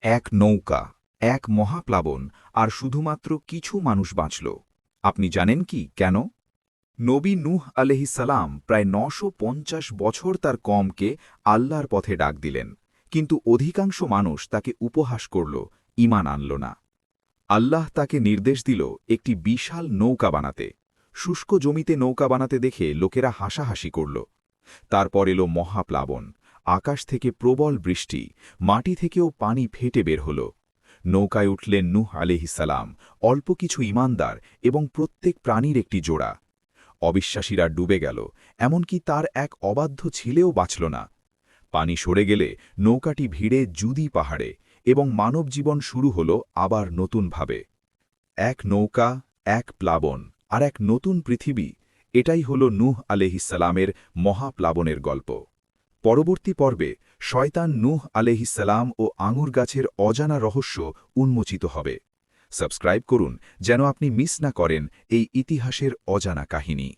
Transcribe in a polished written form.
এক নৌকা, এক মহাপ্লাবন, আর শুধুমাত্র কিছু মানুষ বাঁচল। আপনি জানেন কি কেন? নবী নূহ আলাইহিসসালাম প্রায় ৯৫০ বছর তার কওমকে আল্লাহর পথে ডাক দিলেন, কিন্তু অধিকাংশ মানুষ তাকে উপহাস করল, ঈমান আনল না। আল্লাহ তাকে নির্দেশ দিল একটি বিশাল নৌকা বানাতে। শুষ্ক জমিতে নৌকা বানাতে দেখে লোকেরা হাসাহাসি করল। তারপর এলো মহাপ্লাবন, আকাশ থেকে প্রবল বৃষ্টি, মাটি থেকেও পানি ফেটে বের হল। নৌকায় উঠলেন নূহ আলাইহিসসালাম, অল্প কিছু ঈমানদার এবং প্রত্যেক প্রাণীর একটি জোড়া। অবিশ্বাসীরা ডুবে গেল, এমনকি তার এক অবাধ্য ছেলেও বাঁচল না। পানি সরে গেলে নৌকাটি ভিড়ে জুদি পাহাড়ে, এবং মানব জীবন শুরু হল আবার নতুনভাবে। এক নৌকা, এক প্লাবন, আর এক নতুন পৃথিবী, এটাই হল নূহ আলাইহিসসালামের মহাপ্লাবনের গল্প। পরবর্তী পর্বে শয়তান নূহ আলাইহিসসালাম ও আঙুর গাছের অজানা রহস্য উন্মোচিত হবে। সাবস্ক্রাইব করুন যেন আপনি মিস না করেন এই ইতিহাসের অজানা কাহিনী।